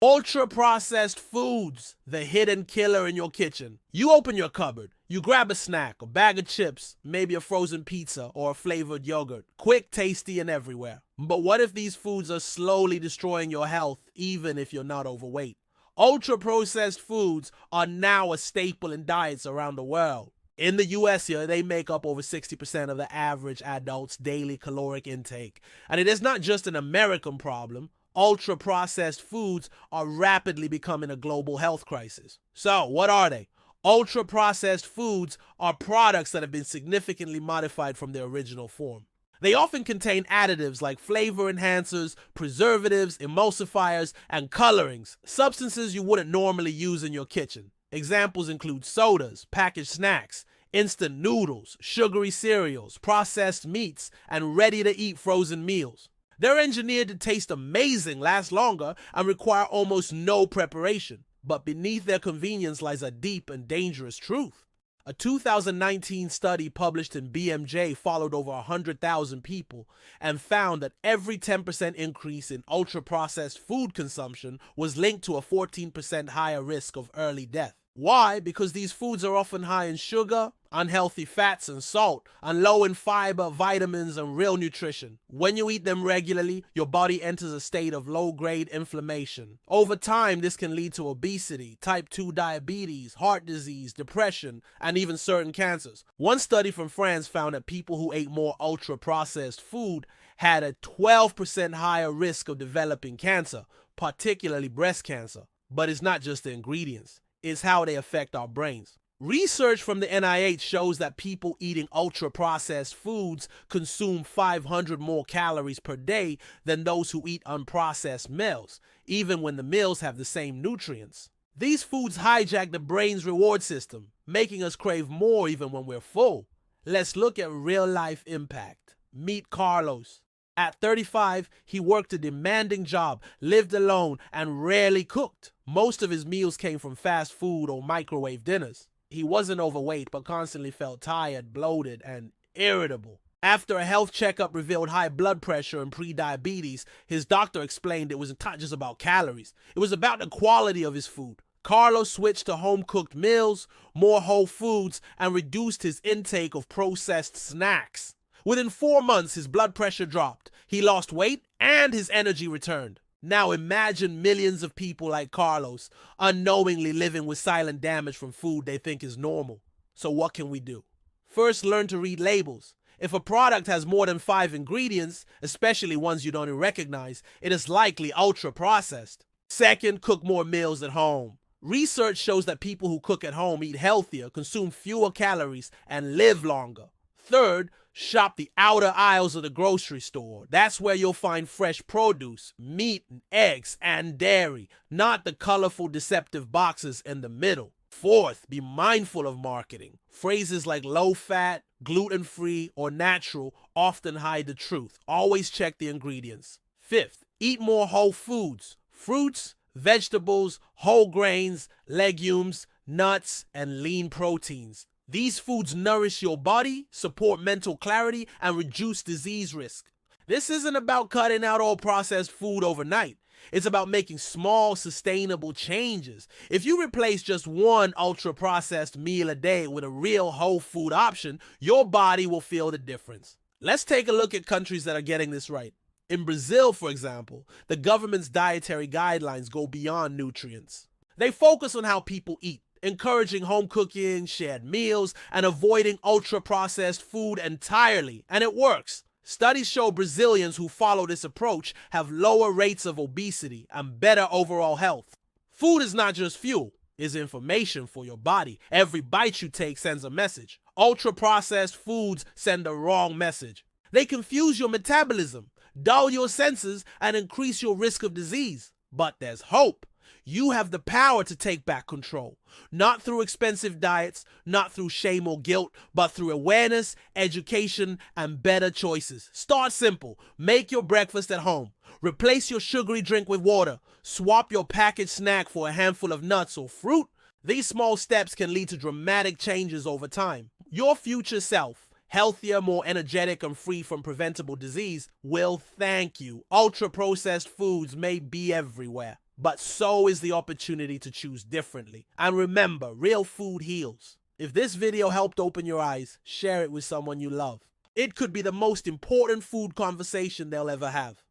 Ultra-processed foods, the hidden killer in your kitchen. You open your cupboard, you grab a snack, a bag of chips, maybe a frozen pizza or a flavored yogurt. Quick, tasty, and everywhere. But what if these foods are slowly destroying your health, even if you're not overweight? Ultra-processed foods are now a staple in diets around the world. In the US here, they make up over 60% of the average adult's daily caloric intake. And it is not just an American problem. Ultra-processed foods are rapidly becoming a global health crisis. So, what are they? Ultra-processed foods are products that have been significantly modified from their original form. They often contain additives like flavor enhancers, preservatives, emulsifiers, and colorings, substances you wouldn't normally use in your kitchen. Examples include sodas, packaged snacks, instant noodles, sugary cereals, processed meats, and ready-to-eat frozen meals. They're engineered to taste amazing, last longer, and require almost no preparation. But beneath their convenience lies a deep and dangerous truth. A 2019 study published in BMJ followed over 100,000 people and found that every 10% increase in ultra-processed food consumption was linked to a 14% higher risk of early death. Why? Because these foods are often high in sugar, unhealthy fats and salt, and low in fiber, vitamins, and real nutrition. When you eat them regularly, your body enters a state of low-grade inflammation. Over time, this can lead to obesity, type 2 diabetes, heart disease, depression, and even certain cancers. One study from France found that people who ate more ultra-processed food had a 12% higher risk of developing cancer, particularly breast cancer. But it's not just the ingredients. It's how they affect our brains. Research from the NIH shows that people eating ultra-processed foods consume 500 more calories per day than those who eat unprocessed meals, even when the meals have the same nutrients. These foods hijack the brain's reward system, making us crave more even when we're full. Let's look at real-life impact. Meet Carlos. At 35, he worked a demanding job, lived alone, and rarely cooked. Most of his meals came from fast food or microwave dinners. He wasn't overweight, but constantly felt tired, bloated, and irritable. After a health checkup revealed high blood pressure and pre-diabetes, his doctor explained it was not just about calories. It was about the quality of his food. Carlos switched to home-cooked meals, more whole foods, and reduced his intake of processed snacks. Within 4 months, his blood pressure dropped, he lost weight, and his energy returned. Now imagine millions of people like Carlos unknowingly living with silent damage from food they think is normal. So what can we do? First, learn to read labels. If a product has more than 5 ingredients, especially ones you don't even recognize, it is likely ultra-processed. Second, cook more meals at home. Research shows that people who cook at home eat healthier, consume fewer calories, and live longer. Third, shop the outer aisles of the grocery store. That's where you'll find fresh produce, meat, eggs, and dairy, not the colorful, deceptive boxes in the middle. Fourth, be mindful of marketing. Phrases like low-fat, gluten-free, or natural often hide the truth. Always check the ingredients. Fifth, eat more whole foods. Fruits, vegetables, whole grains, legumes, nuts, and lean proteins. These foods nourish your body, support mental clarity, and reduce disease risk. This isn't about cutting out all processed food overnight. It's about making small, sustainable changes. If you replace just one ultra-processed meal a day with a real whole food option, your body will feel the difference. Let's take a look at countries that are getting this right. In Brazil, for example, the government's dietary guidelines go beyond nutrients. They focus on how people eat, encouraging home cooking, shared meals, and avoiding ultra-processed food entirely. And it works. Studies show Brazilians who follow this approach have lower rates of obesity and better overall health. Food is not just fuel, it's information for your body. Every bite you take sends a message. Ultra-processed foods send the wrong message. They confuse your metabolism, dull your senses, and increase your risk of disease. But there's hope. You have the power to take back control, not through expensive diets, not through shame or guilt, but through awareness, education, and better choices. Start simple. Make your breakfast at home. Replace your sugary drink with water. Swap your packaged snack for a handful of nuts or fruit. These small steps can lead to dramatic changes over time. Your future self, healthier, more energetic, and free from preventable disease, will thank you. Ultra-processed foods may be everywhere. But so is the opportunity to choose differently. And remember, real food heals. If this video helped open your eyes, share it with someone you love. It could be the most important food conversation they'll ever have.